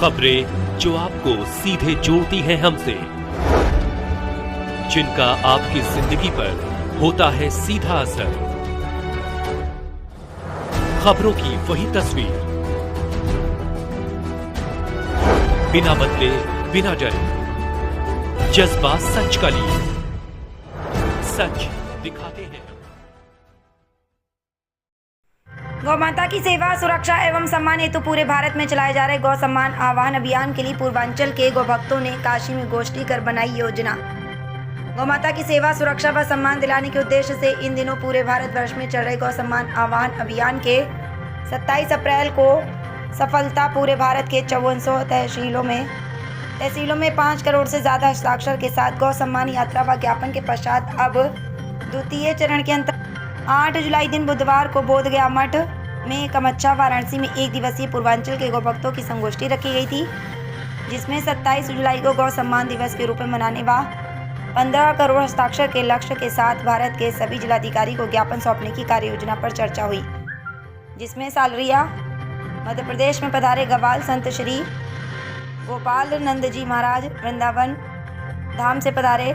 खबरें जो आपको सीधे जोड़ती हैं हमसे, जिनका आपकी जिंदगी पर होता है सीधा असर। खबरों की वही तस्वीर, बिना बदले बिना डरे, जज्बा सच का लिए, सच दिखाते हैं। गौ माता की सेवा, सुरक्षा एवं सम्मान हेतु पूरे भारत में चलाए जा रहे गौ सम्मान आह्वान अभियान के लिए पूर्वांचल के गौ भक्तों ने काशी में गोष्ठी कर बनाई योजना। गौ माता की सेवा, सुरक्षा व सम्मान दिलाने के उद्देश्य से इन दिनों पूरे भारतवर्ष में चल रहे गौ सम्मान आह्वान अभियान के 27 अप्रैल को सफलता पूरे भारत के 5400 तहसीलों में 5 करोड़ से ज़्यादा हस्ताक्षर के साथ गौ सम्मान यात्रा व ज्ञापन के पश्चात अब द्वितीय चरण के अंतर्गत 8 जुलाई दिन बुधवार को बोधगया मठ में कमच्छा वाराणसी में 1 दिवसीय पूर्वांचल के गौ भक्तों की संगोष्ठी रखी गई थी, जिसमें 27 जुलाई को गौ सम्मान दिवस के रूप में मनाने व 15 करोड़ हस्ताक्षर के लक्ष्य के साथ भारत के सभी जिलाधिकारी को ज्ञापन सौंपने की कार्य योजना पर चर्चा हुई, जिसमें सालरिया मध्य प्रदेश में पधारे गवाल संत श्री गोपाल नंद जी महाराज, वृंदावन धाम से पधारे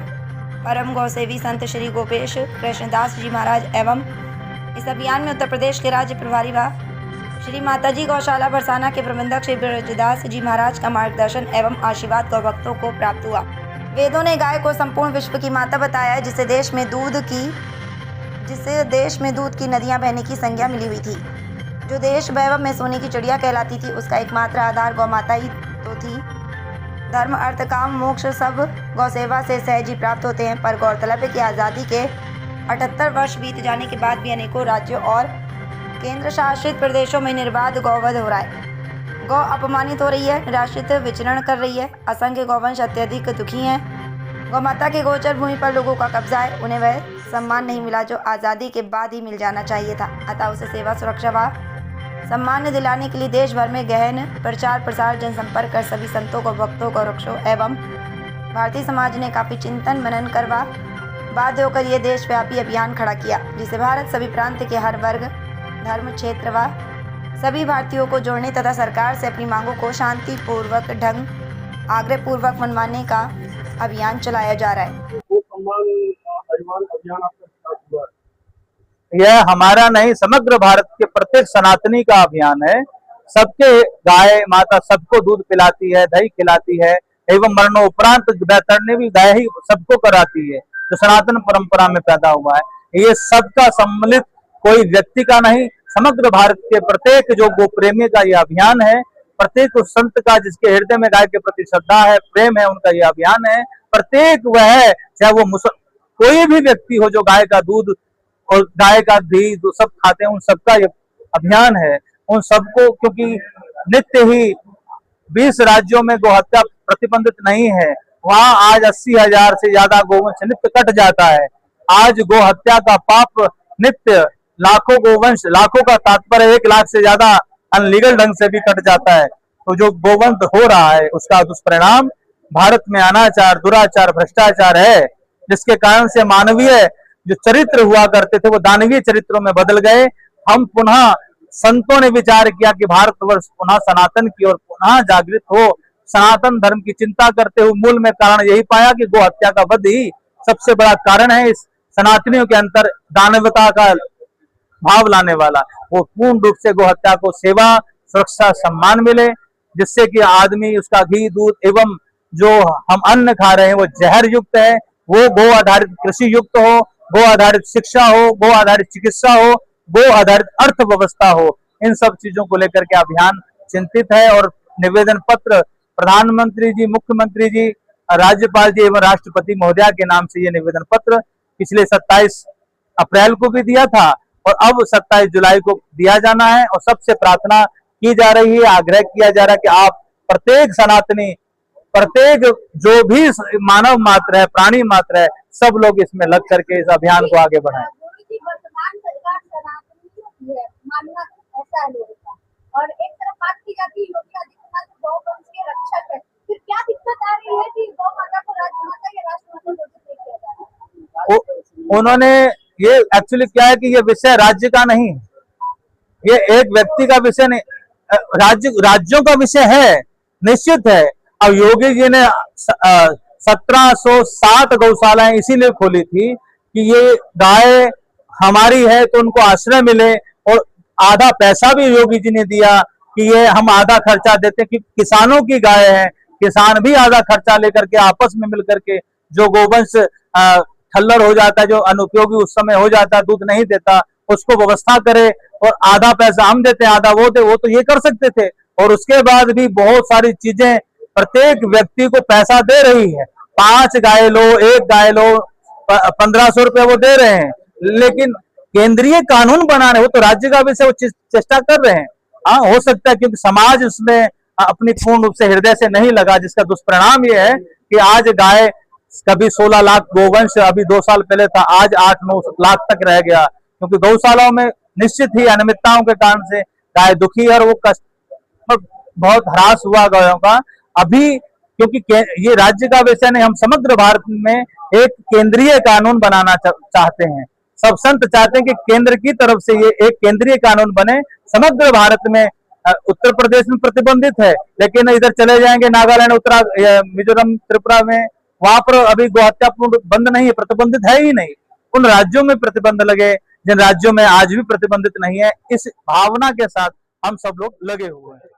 परम गौसेवी संत श्री गोपेश कृष्णदास जी महाराज एवं इस अभियान में उत्तर प्रदेश के राज्य प्रभारी व श्री माताजी गौशाला बरसाना के प्रबंधक श्री ब्रजदास जी महाराज का मार्गदर्शन एवं आशीर्वाद गौ भक्तों को प्राप्त हुआ। वेदों ने गाय को संपूर्ण विश्व की माता बताया है, जिसे देश में दूध की नदियां बहने की संज्ञा मिली हुई थी। जो देश वैभव में सोने की चिड़िया कहलाती थी, उसका एकमात्र आधार गौ माता ही तो थी। धर्म, अर्थ, काम, मोक्ष सब गौ सेवा से सहज ही प्राप्त होते हैं, पर गौरतलब है कि आज़ादी के 78 वर्ष बीत जाने के बाद भी अनेकों राज्यों और केंद्र शासित प्रदेशों में निर्बाध गौवध हो रहा है। गौ अपमानित हो रही है, निराश्रित विचरण कर रही है। असंख्य गौवंश अत्यधिक दुखी हैं। गौ माता के गोचर भूमि पर लोगों का कब्जा है। उन्हें वह सम्मान नहीं मिला जो आज़ादी के बाद ही मिल जाना चाहिए था। अतः उसे सेवा, सुरक्षा व सम्मान दिलाने के लिए देश भर में गहन प्रचार प्रसार, जनसंपर्क कर सभी संतों को, भक्तों को, वृक्षों एवं भारतीय समाज ने काफ़ी चिंतन मनन करवा बाध्य होकर ये देशव्यापी अभियान खड़ा किया, जिसे भारत सभी प्रांत के हर वर्ग, धर्म, क्षेत्र व सभी भारतीयों को जोड़ने तथा सरकार से अपनी मांगों को शांतिपूर्वक ढंग आग्रहपूर्वक मनवाने का अभियान चलाया जा रहा है। यह हमारा नहीं, समग्र भारत के प्रत्येक सनातनी का अभियान है। सबके गाय माता सबको दूध पिलाती है, दही खिलाती है एवं मरणोपरांत बैतरणी भी गाय ही सबको कराती है, जो सनातन परंपरा में पैदा हुआ है। ये सबका सम्मिलित, कोई व्यक्ति का नहीं, समग्र भारत के प्रत्येक जो गो प्रेमी का ये अभियान है। प्रत्येक उस संत का जिसके हृदय में गाय के प्रति श्रद्धा है, प्रेम है, उनका ये अभियान है। प्रत्येक वह, चाहे वो कोई भी व्यक्ति हो जो गाय का दूध और गाय का घी जो सब खाते हैं, उन सबका ये अभियान है। उन सबको, क्योंकि नित्य ही 20 राज्यों में गौ हत्या प्रतिबंधित नहीं है, वहां आज 80,000 से ज्यादा गोवंश नित्य कट जाता है। आज गौ हत्या का पाप नित्य लाखों गोवंश, लाखों का तात्पर्य 1 लाख से ज्यादा अनलीगल ढंग से भी कट जाता है। तो जो गोवंश हो रहा है, उसका दुष्परिणाम भारत में अनाचार, दुराचार, भ्रष्टाचार है, जिसके कारण से मानवीय जो चरित्र हुआ करते थे वो दानवीय चरित्रों में बदल गए। हम पुनः संतों ने विचार किया कि भारतवर्ष पुनः सनातन की ओर पुनः जागृत हो, सनातन धर्म की चिंता करते हुए मूल में कारण यही पाया कि गौ हत्या का वध ही सबसे बड़ा कारण है इस सनातनियों के अंतर दानवता का भाव लाने वाला। वो पूर्ण रूप से गौ हत्या को सेवा, सुरक्षा, सम्मान मिले, जिससे कि आदमी उसका घी, दूध एवं जो हम अन्न खा रहे हैं वो जहर युक्त है, वो गो आधारित कृषि युक्त हो, गो आधारित शिक्षा हो, गो आधारित चिकित्सा हो, गो आधारित अर्थव्यवस्था हो। इन सब चीजों को लेकर के अभियान चिंतित है और निवेदन पत्र प्रधानमंत्री जी, मुख्यमंत्री जी, राज्यपाल जी एवं राष्ट्रपति महोदया के नाम से ये निवेदन पत्र पिछले 27 अप्रैल को भी दिया था और अब 27 जुलाई को दिया जाना है। और सबसे प्रार्थना की जा रही है, आग्रह किया जा रहा है कि आप प्रत्येक सनातनी, प्रत्येक जो भी मानव मात्र है, प्राणी मात्र है, सब लोग इसमें लग करके इस अभियान को आगे बढ़ाएं। और एक तरफ बात की जाती है योगी आदित्यनाथ गौवंश के रक्षक है, फिर क्या दिक्कत आ रही है कि गौ माता को राजमाता या राष्ट्रमाता घोषित नहीं किया जा रहा है? उन्होंने ये एक्चुअली क्या है कि ये विषय राज्य का नहीं, ये एक व्यक्ति का विषय नहीं, राज्यों का विषय है, निश्चित है। अब योगी जी ने 1760 गौशालाएं इसीलिए खोली थी कि ये गाय हमारी है तो उनको आश्रय मिले, और आधा पैसा भी योगी जी ने दिया कि ये हम आधा खर्चा देते कि किसानों की गाय है, किसान भी आधा खर्चा लेकर के आपस में मिलकर के जो गोवंश ठल्लर हो जाता है, जो अनुपयोगी उस समय हो जाता है, दूध नहीं देता, उसको व्यवस्था करे और आधा पैसा हम देते हैं आधा वो दे, वो तो ये कर सकते थे। और उसके बाद भी बहुत सारी चीजें प्रत्येक व्यक्ति को पैसा दे रही है, 5 गाय लो 1 गाय लो 1500 रुपए वो दे रहे हैं, लेकिन केंद्रीय कानून बनाने वो तो राज्य का विषय, वो चेष्टा कर रहे हैं। हाँ, हो सकता है क्योंकि समाज उसमें अपनी पूर्ण रूप से हृदय से नहीं लगा, जिसका दुष्परिणाम ये है कि आज गाय कभी 16 लाख गोवंश अभी 2 साल पहले था, आज 8-9 लाख तक रह गया, क्योंकि गौशालाओं में निश्चित ही अनियमितताओं के कारण से गाय दुखी है और वो कष्ट बहुत ह्रास हुआ गायों का। अभी क्योंकि ये राज्य का विषय नहीं, हम समग्र भारत में एक केंद्रीय कानून बनाना चाहते हैं। सब संत चाहते हैं कि केंद्र की तरफ से ये एक केंद्रीय कानून बने। समग्र भारत में उत्तर प्रदेश में प्रतिबंधित है, लेकिन इधर चले जाएंगे नागालैंड, मिजोरम, त्रिपुरा में, वहां पर अभी गौहत्या बंद नहीं है, प्रतिबंधित है ही नहीं। उन राज्यों में प्रतिबंध लगे जिन राज्यों में आज भी प्रतिबंधित नहीं है। इस भावना के साथ हम सब लोग लगे हुए हैं।